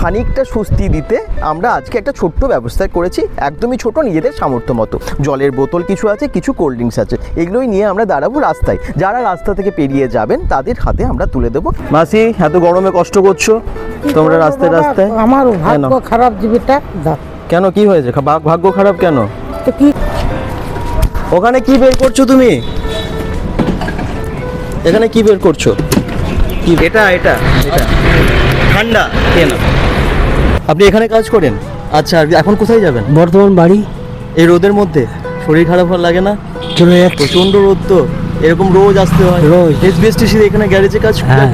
খানিকটা স্বস্তি দিতে আমরা আজকে একটা ছোট্ট ব্যবস্থা করেছি, একদমই ছোট, নিজেদের সামর্থ্য মতো। জলের বোতল কিছু আছে, কিছু কোল্ড ড্রিঙ্কস আছে, এগুলোই নিয়ে আমরা দাঁড়াবো রাস্তায়। যারা রাস্তা থেকে পেরিয়ে যাবেন তাদের হাতে আমরা তুলে দেবো। মাসি, এত গরমে কষ্ট করছো তোমরা রাস্তায় রাস্তায়? আমার ভাগ্য খারাপ জীবিটা। কেন, কি হয়েছে? ভাগ্য খারাপ কেন? তো কি ওখানে কি বের করছো তুমি? এখানে কি বের করছো? কি এটা এটা এটা ঠান্ডা কেন? আপনি এখানে কাজ করেন? আচ্ছা, এখন কোথায় যাবেন? বর্তমান বাড়ি। এই রোদের মধ্যে শরীর খারাপ হওয়ার লাগে না? চলে যাচ্ছে প্রচন্ড রোদ তো, এরকম রোজ আসতে হয়? রোজ। এসবিএসটিসি এখানে গ্যারেজে কাজ। হ্যাঁ।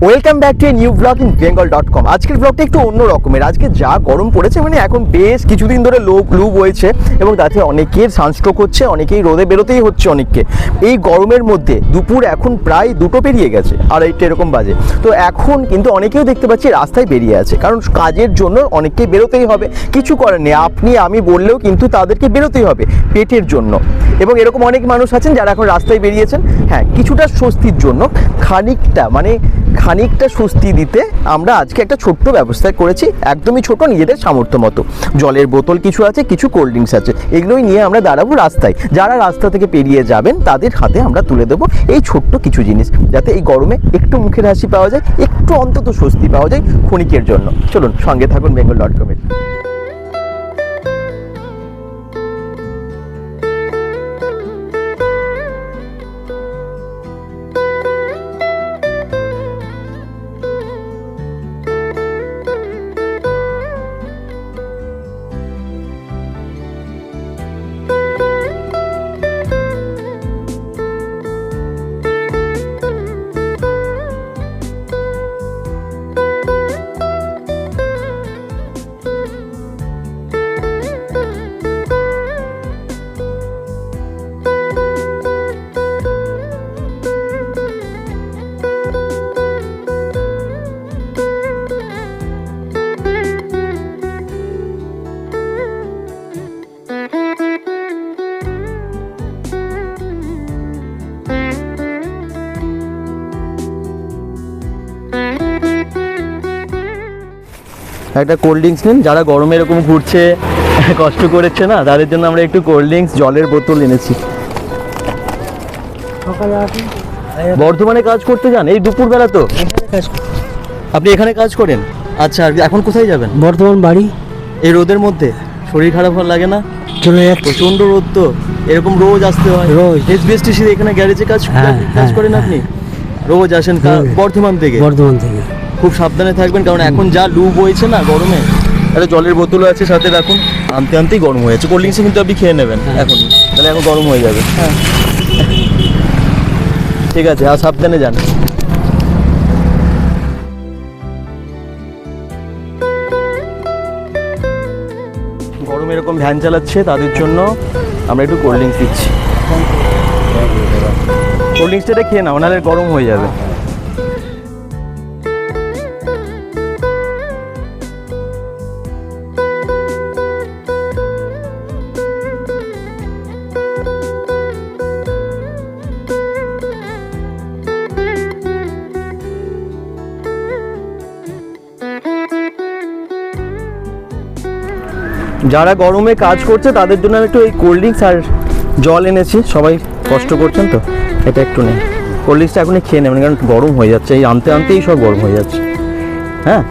Welcome back to a new blog in bengal.com। আজকের ব্লগটা একটু অন্য রকমের। আজকে যা গরম পড়েছে, মানে এখন বেশ কিছুদিন ধরে লু বইছে এবং তাতে অনেকের সানস্ট্রোক হচ্ছে, অনেকেই রোদে বেরোতেই হচ্ছে অনেককে। এই গরমের মধ্যে দুপুর এখন প্রায় 2টো পেরিয়ে গেছে, 2:30 এরকম বাজে। তো এখন কিন্তু অনেকেও দেখতে পাচ্ছি রাস্তায় বেরিয়ে আছে, কারণ কাজের জন্য অনেককেই বেরোতেই হবে। কিছু করার নেই, আপনি আমি বললেও কিন্তু তাদেরকে বেরোতেই হবে পেটের জন্য। এবং এরকম অনেক মানুষ আছেন যারা এখন রাস্তায় বেরিয়েছেন, হ্যাঁ, কিছুটা স্বস্তির জন্য, খানিকটা স্বস্তি দিতে আমরা আজকে একটা ছোট্ট ব্যবস্থা করেছি, একদমই ছোট, নিজেদের সামর্থ্য মতো। জলের বোতল কিছু আছে, কিছু কোল্ড ড্রিঙ্কস আছে, এগুলোই নিয়ে আমরা দাঁড়াবো রাস্তায়। যারা রাস্তা থেকে পেরিয়ে যাবেন তাদের হাতে আমরা তুলে দেবো এই ছোট্ট কিছু জিনিস, যাতে এই গরমে একটু মুখের হাসি পাওয়া যায়, একটু অন্তত স্বস্তি পাওয়া যায় ক্ষণিকের জন্য। চলুন, সঙ্গে থাকুন bengal.com-এর। একটা কোল্ড ড্রিঙ্কস নিন, যারা গরমে এরকম ঘুরছে, কষ্ট করেছে না, তাদের জন্য আমরা একটু কোল্ড ড্রিঙ্কস, জলের বোতল এনেছি। বর্ধমানে কাজ করতে যান এই দুপুরবেলা? তো আপনি এখানে কাজ করেন? আচ্ছা, এখন কোথায় যাবেন? বর্তমান বাড়ি। এই রোদের মধ্যে শরীর খারাপ হওয়ার লাগে না? চলে যাচ্ছে প্রচন্ড রোদ তো, এরকম রোজ আসতে হয়? রোজ। এসবিএসটিসি এখানে গ্যারেজে কাজ করেন আপনি? রোজ আসেন বর্ধমান থেকে? বর্ধমান থেকে। খুব সাবধানে থাকবেন, কারণ এখন যা লু বইছে না গরমে। একটা জলের বোতলও আছে সাথে রাখুন, আনতে আনতেই গরম হয়ে যাচ্ছে। কোল্ড ড্রিঙ্কস কিন্তু আপনি খেয়ে নেবেন এখন, তাহলে এখন গরম হয়ে যাবে। হ্যাঁ, ঠিক আছে, আর সাবধানে যান। গরম এরকম ভ্যান চালাচ্ছে, তাদের জন্য আমরা একটু কোল্ড ড্রিঙ্কস দিচ্ছি। কোল্ড ড্রিঙ্কসটা খেয়ে নাও, নাহলে গরম হয়ে যাবে। যারা গরমে কাজ করছে তাদের জন্য আমি একটু এই কোল্ড ড্রিঙ্কস আর জল এনেছি। সবাই কষ্ট করছেন তো, এটা একটু নেই। কোল্ড ড্রিঙ্কসটা এখনই খেয়ে নেবেন, কারণ গরম হয়ে যাচ্ছে, এই আনতে আনতেই সব গরম হয়ে যাচ্ছে। হ্যাঁ,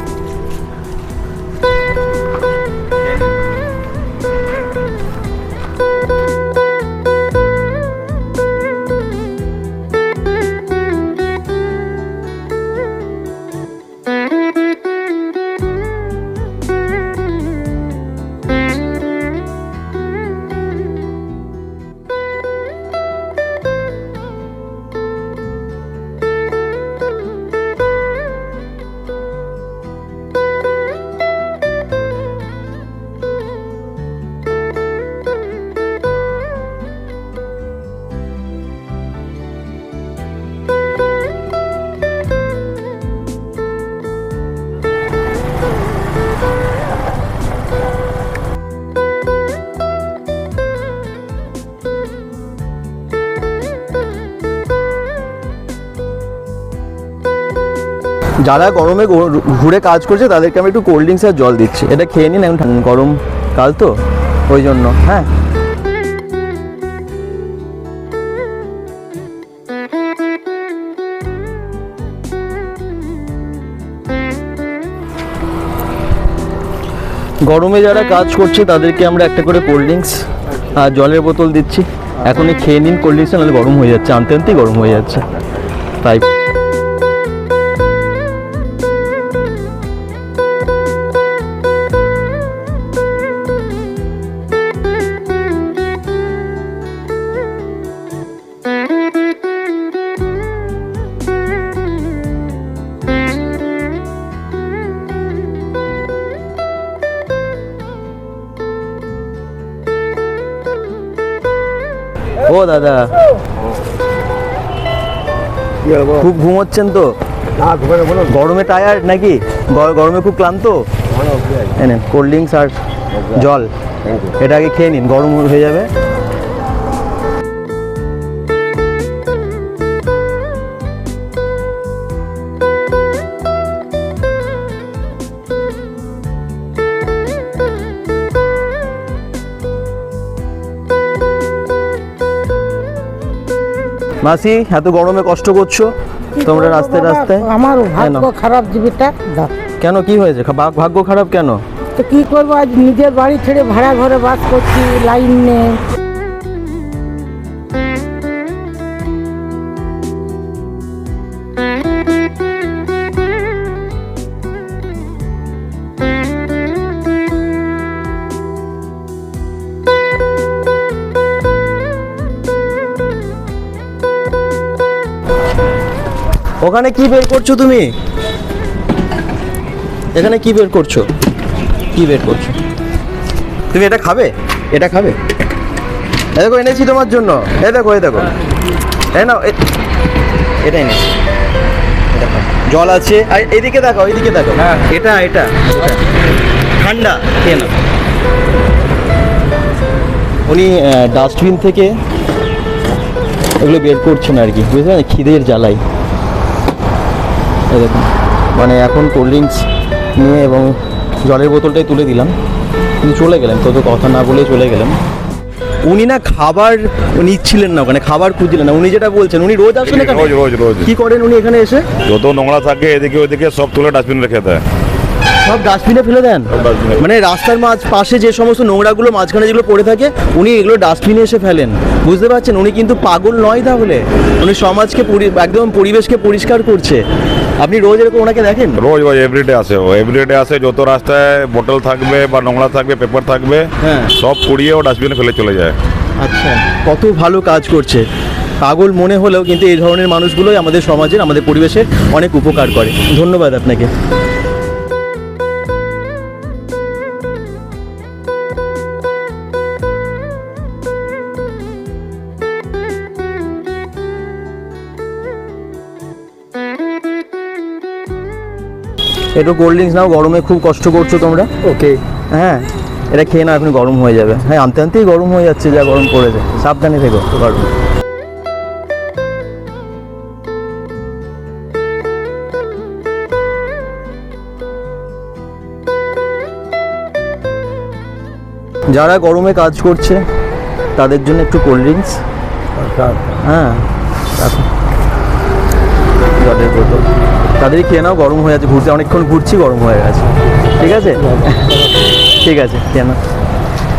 যারা গরমে ঘুরে কাজ করছে তাদেরকে আমি একটু কোল্ড ড্রিঙ্কস আর জল দিচ্ছি, এটা খেয়ে নিন, এখন গরম কাল তো ওই জন্য। হ্যাঁ, গরমে যারা কাজ করছে তাদেরকে আমরা একটা করে কোল্ড ড্রিঙ্কস আর জলের বোতল দিচ্ছি, এখনই খেয়ে নিন কোল্ড ড্রিঙ্কস, নাহলে গরম হয়ে যাচ্ছে, আনতে আনতেই গরম হয়ে যাচ্ছে। তাই ও দাদা, খুব ঘুমোচ্ছেন তো? গরমে টায়ার্ড নাকি? গরমে খুব ক্লান্ত? এনেন কোল্ড ড্রিঙ্কস আর জল, এটা আগে খেয়ে নিন, গরম হয়ে যাবে। মাসি, এত গরমে কষ্ট করছো তোমরা রাস্তায় রাস্তায়? আমার ভাগ্য খারাপ জীবিকা। কেন, কি হয়েছে? ভাগ্য খারাপ কেন? তো কি করবো, আজ নিজের বাড়ি ছেড়ে ভাড়া ঘরে বাস করছি, লাইন নেই। ওখানে কি বের করছো তুমি? এখানে কি বের করছো? কি বের করছো তুমি? এটা খাবে? এটা খাবে? এই দেখো এনেছি তোমার জন্য, এই দেখো, এই দেখো, এই নাও, এটা এনেছি, এটা খাও। জল আছে, আর এদিকে দেখো, এইদিকে দেখো। হ্যাঁ, এটা এটা ঠান্ডা, খেয়ে নাও। উনি ডাস্টবিন থেকে এগুলো বের করছেন আর কি, বুঝলেন, খিদের জ্বালাই। দেখুন, মানে এখন কোল্ড ড্রিঙ্কস নিয়ে এবং জলের বোতলটাই তুলে দিলাম, কিন্তু চলে গেলেন, তো কথা না বলেই চলে গেলেন। উনি না খাবার নিচ্ছিলেন না, ওখানে খাবার খুঁজছিলেন না, উনি যেটা বলছেন, উনি রোজ আসেন এখানে? রোজ। কি করেন উনি এখানে এসে? যত নোংরা থাকে এদিকে ওদিকে সব তুলে ডাস্টবিন রেখে দেয়। সব ডাস্টবিনে ফেলে দেন? মানে রাস্তার পাশে যে সমস্ত নোংরাগুলো মাঝখানে যেগুলো পড়ে থাকে উনি এগুলো ডাস্টবিনে এসে ফেলেন, বুঝতে পারছেন? উনি কিন্তু পাগল নয় তাহলে, উনি সমাজকে একদম পরিবেশকে পরিষ্কার করছে। আপনি রোজ এরকম ওনাকে দেখেন? রোজ এভরিডে আসে, ও এভরিডে আসে, যত রাস্তায় বোতল থাকবে বা নোংরা থাকবে, পেপার থাকবে, হ্যাঁ, সব পুড়িয়ে ও ডাস্টবিনে ফেলে চলে যায়। আচ্ছা, কত ভালো কাজ করছে। পাগল মনে হলেও কিন্তু এই ধরনের মানুষগুলোই আমাদের সমাজের, আমাদের পরিবেশের অনেক উপকার করে। ধন্যবাদ আপনাকে। একটু কোল্ড ড্রিঙ্কস নাও, গরমে খুব কষ্ট করছো তোমরা। ওকে, হ্যাঁ, এটা খেয়ে না, এখন গরম হয়ে যাবে। হ্যাঁ, আনতে আনতেই গরম হয়ে যাচ্ছে, যা গরম পড়েছে। সাবধানে থেকো গরম। যারা গরমে কাজ করছে তাদের জন্য একটু কোল্ড ড্রিঙ্কস, হ্যাঁ, রাখো জলের বোতল, তাদেরই খেয়ে নাও, গরম হয়ে যাচ্ছে, ঘুরতে অনেকক্ষণ ঘুরছি, গরম হয়ে গেছে। ঠিক আছে, ঠিক আছে, খেয়ে নাও।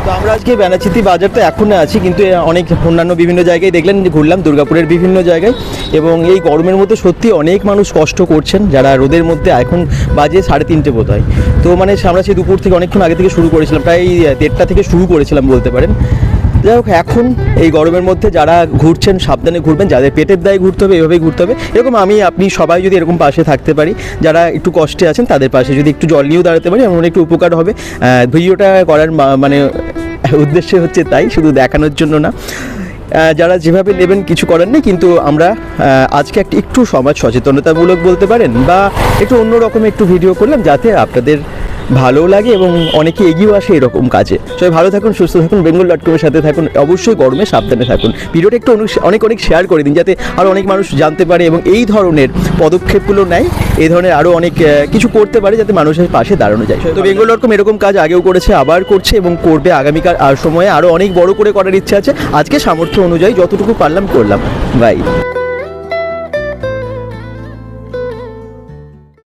তো আমরা আজকে ব্যানাচিতি বাজার তো এখন আছি, কিন্তু অনেক অন্যান্য বিভিন্ন জায়গায় দেখলেন যে ঘুরলাম, দুর্গাপুরের বিভিন্ন জায়গায়, এবং এই গরমের মধ্যে সত্যি অনেক মানুষ কষ্ট করছেন, যারা রোদের মধ্যে। এখন বাজে 3:30 বোধ হয়, তো মানে আমরা সেই দুপুর থেকে অনেকক্ষণ আগে থেকে শুরু করেছিলাম, প্রায় 1:30টা থেকে শুরু করেছিলাম বলতে পারেন। যাই হোক, এখন এই গরমের মধ্যে যারা ঘুরছেন সাবধানে ঘুরবেন, যাদের পেটের দায়ে ঘুরতে হবে এভাবেই ঘুরতে হবে। এরকম আপনি সবাই যদি এরকম পাশে থাকতে পারি, যারা একটু কষ্টে আছেন তাদের পাশে যদি একটু জল নিয়েও দাঁড়াতে পারি, এমন একটু উপকার হবে। ভিডিওটা করার মানে উদ্দেশ্য হচ্ছে তাই, শুধু দেখানোর জন্য না। যারা যেভাবে নেবেন কিছু করার নেই, কিন্তু আমরা আজকে একটু সমাজ সচেতনতামূলক বলতে পারেন, বা একটু অন্য রকম একটু ভিডিও করলাম, যাতে আপনাদের ভালোও লাগে এবং অনেকে এগিয়েও আসে এরকম কাজে। সবাই ভালো থাকুন, সুস্থ থাকুন, bengal.com-এর সাথে থাকুন, অবশ্যই গরমে সাবধানে থাকুন। ভিডিওটা একটু অনেক শেয়ার করে দিন যাতে আরও অনেক মানুষ জানতে পারে এবং এই ধরনের পদক্ষেপগুলো নেয়, এই ধরনের আরও অনেক কিছু করতে পারে যাতে মানুষের পাশে দাঁড়ানো যায়। তো bengal.com এরকম কাজ আগেও করেছে, আবার করছে এবং করবে আগামীকাল আর সময়ে আরও অনেক বড় করে করার ইচ্ছা আছে। আজকে সামর্থ্য অনুযায়ী যতটুকু পারলাম করলাম। বাই।